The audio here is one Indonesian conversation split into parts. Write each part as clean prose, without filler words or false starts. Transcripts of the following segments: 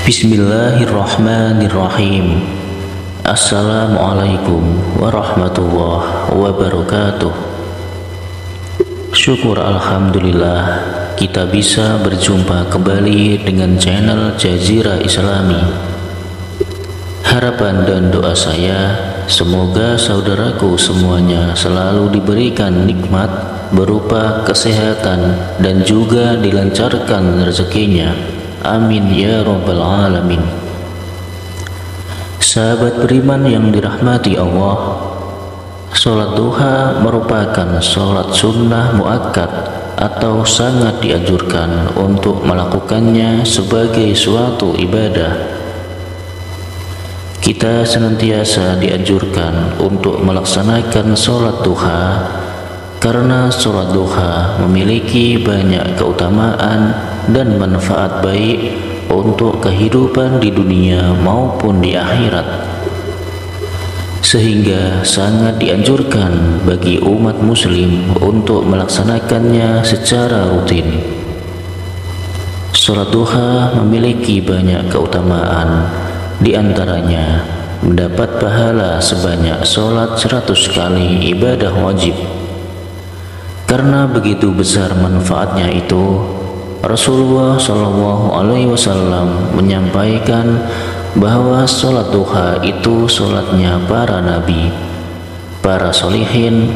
Bismillahirrahmanirrahim. Assalamualaikum warahmatullahi wabarakatuh. Syukur alhamdulillah kita bisa berjumpa kembali dengan channel Jazirah Islami. Harapan dan doa saya, semoga saudaraku semuanya selalu diberikan nikmat berupa kesehatan dan juga dilancarkan rezekinya. Amin ya rabbal alamin. Sahabat beriman yang dirahmati Allah, sholat duha merupakan sholat sunnah muakkad atau sangat dianjurkan untuk melakukannya sebagai suatu ibadah. Kita senantiasa dianjurkan untuk melaksanakan sholat duha karena sholat duha memiliki banyak keutamaan dan manfaat baik untuk kehidupan di dunia maupun di akhirat, sehingga sangat dianjurkan bagi umat muslim untuk melaksanakannya secara rutin. Sholat duha memiliki banyak keutamaan, di antaranya mendapat pahala sebanyak sholat 100 kali ibadah wajib. Karena begitu besar manfaatnya itu, Rasulullah SAW menyampaikan bahwa sholat duha itu sholatnya para nabi, para solihin,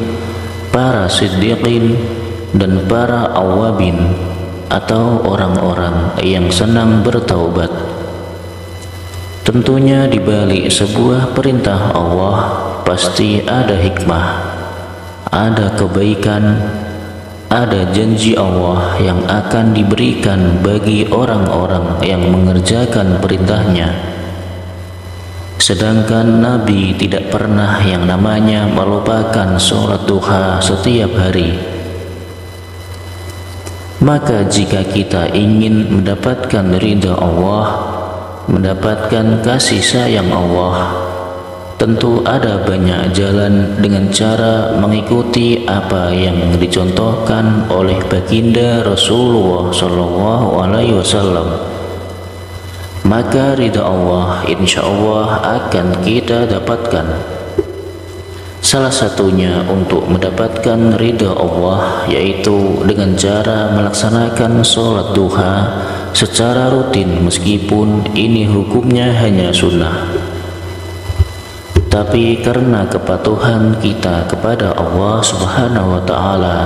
para siddiqin, dan para awabin atau orang-orang yang senang bertaubat. Tentunya di balik sebuah perintah Allah pasti ada hikmah, ada kebaikan, ada janji Allah yang akan diberikan bagi orang-orang yang mengerjakan perintahnya. Sedangkan Nabi tidak pernah yang namanya melupakan sholat duha setiap hari. Maka jika kita ingin mendapatkan ridha Allah, mendapatkan kasih sayang Allah, tentu ada banyak jalan dengan cara mengikuti apa yang dicontohkan oleh baginda Rasulullah SAW. Maka ridha Allah insya Allah akan kita dapatkan. Salah satunya untuk mendapatkan ridha Allah yaitu dengan cara melaksanakan sholat duha secara rutin, meskipun ini hukumnya hanya sunnah. Tapi karena kepatuhan kita kepada Allah Subhanahu wa Ta'ala,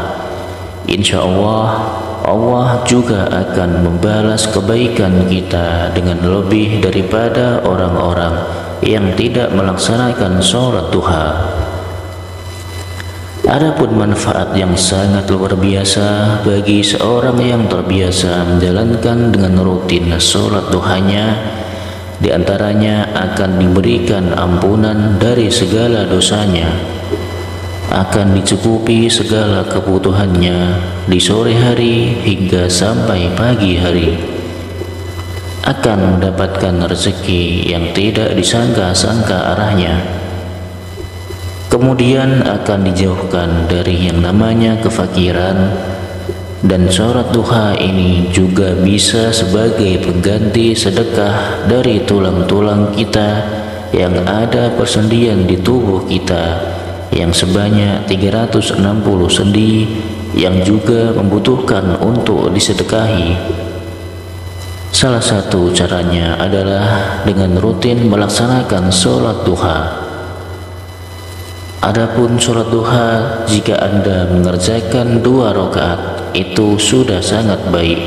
insya Allah Allah juga akan membalas kebaikan kita dengan lebih daripada orang-orang yang tidak melaksanakan sholat duha. Adapun manfaat yang sangat luar biasa bagi seorang yang terbiasa menjalankan dengan rutin sholat duhanya, di antaranya akan diberikan ampunan dari segala dosanya, akan dicukupi segala kebutuhannya di sore hari hingga sampai pagi hari, akan mendapatkan rezeki yang tidak disangka-sangka arahnya, kemudian akan dijauhkan dari yang namanya kefakiran. Dan sholat duha ini juga bisa sebagai pengganti sedekah dari tulang-tulang kita yang ada persendian di tubuh kita yang sebanyak 360 sendi yang juga membutuhkan untuk disedekahi. Salah satu caranya adalah dengan rutin melaksanakan sholat duha. Adapun sholat duha, jika Anda mengerjakan 2 rakaat, itu sudah sangat baik.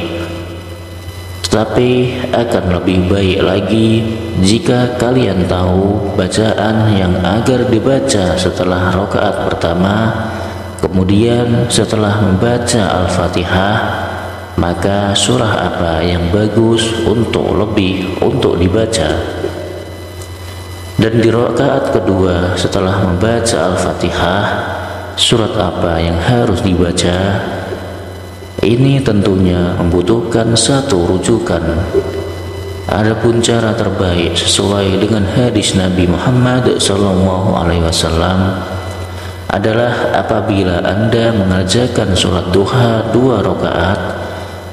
Tetapi akan lebih baik lagi jika kalian tahu bacaan yang agar dibaca setelah rakaat pertama, kemudian setelah membaca Al-Fatihah, maka surah apa yang bagus untuk dibaca. Dan di rakaat kedua setelah membaca Al-Fatihah, surat apa yang harus dibaca? Ini tentunya membutuhkan satu rujukan. Adapun cara terbaik sesuai dengan hadis Nabi Muhammad SAW adalah apabila Anda mengerjakan sholat duha 2 rakaat,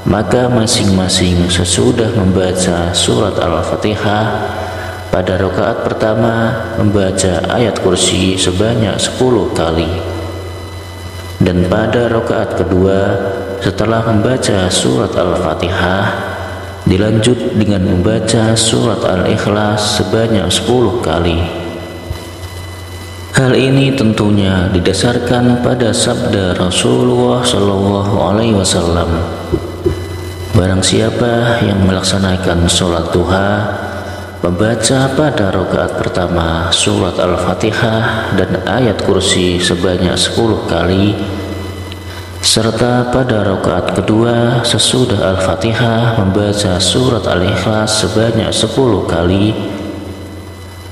Maka masing-masing sesudah membaca surat Al-Fatihah, pada rakaat pertama membaca ayat kursi sebanyak 10 kali, dan pada rakaat kedua setelah membaca surat Al-Fatihah dilanjut dengan membaca surat Al-Ikhlas sebanyak 10 kali. Hal ini tentunya didasarkan pada sabda Rasulullah SAW. Barang siapa yang melaksanakan sholat duha, membaca pada rakaat pertama surat Al-Fatihah dan ayat kursi sebanyak 10 kali, serta pada rakaat kedua sesudah Al-Fatihah membaca surat Al-Ikhlas sebanyak 10 kali,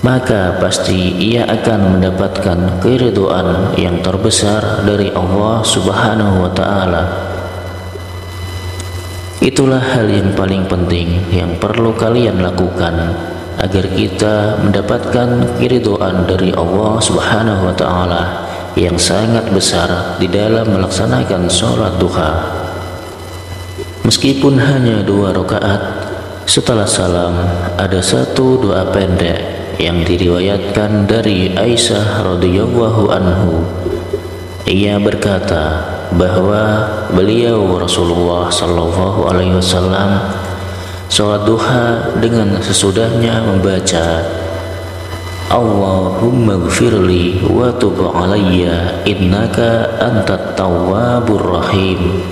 maka pasti ia akan mendapatkan keridhaan yang terbesar dari Allah Subhanahu wa Ta'ala. Itulah hal yang paling penting yang perlu kalian lakukan agar kita mendapatkan keridhaan dari Allah Subhanahu wa Ta'ala yang sangat besar di dalam melaksanakan sholat duha. Meskipun hanya 2 rakaat, setelah salam ada satu doa pendek yang diriwayatkan dari Aisyah radhiyallahu anhu. Ia berkata bahwa beliau Rasulullah sallallahu alaihi wasallam sholat duha dengan sesudahnya membaca Allahumma gfirli wa tub alayya innaka antat tawwabur rahim.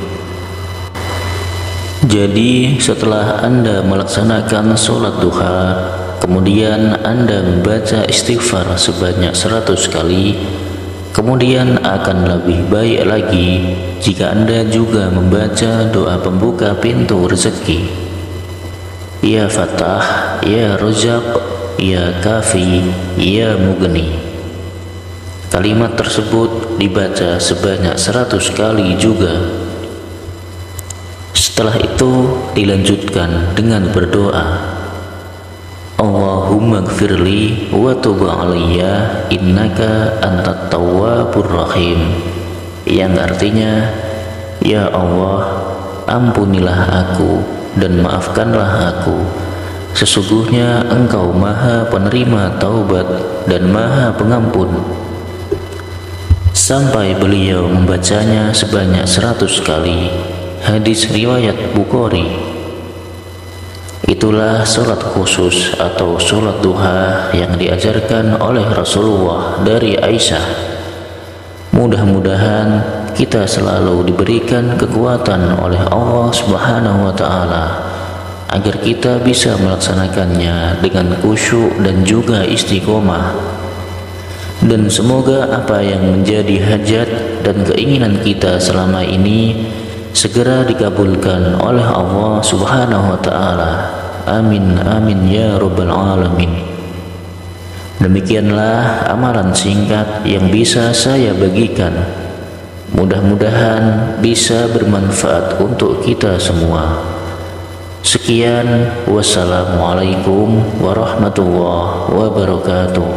Jadi setelah Anda melaksanakan sholat duha, kemudian Anda membaca istighfar sebanyak 100 kali, kemudian akan lebih baik lagi jika Anda juga membaca doa pembuka pintu rezeki, Ya Fatah, Ya Razak, Ya Kafi, Ya Mughni. Kalimat tersebut dibaca sebanyak 100 kali juga. Setelah itu dilanjutkan dengan berdoa Allahumma gfirli wa tub alayya innaka antat tawwabur rahim, yang artinya, Ya Allah, ampunilah aku dan maafkanlah aku, sesungguhnya Engkau Maha Penerima Taubat dan Maha Pengampun. Sampai beliau membacanya sebanyak 100 kali. Hadis riwayat Bukhari. Itulah sholat khusus atau sholat duha yang diajarkan oleh Rasulullah dari Aisyah. Mudah-mudahan kita selalu diberikan kekuatan oleh Allah Subhanahu wa Ta'ala agar kita bisa melaksanakannya dengan khusyuk dan juga istiqomah. Dan semoga apa yang menjadi hajat dan keinginan kita selama ini segera dikabulkan oleh Allah Subhanahu wa Ta'ala. Amin amin ya rabbal alamin. Demikianlah amalan singkat yang bisa saya bagikan. Mudah-mudahan bisa bermanfaat untuk kita semua. Sekian, wassalamualaikum warahmatullahi wabarakatuh.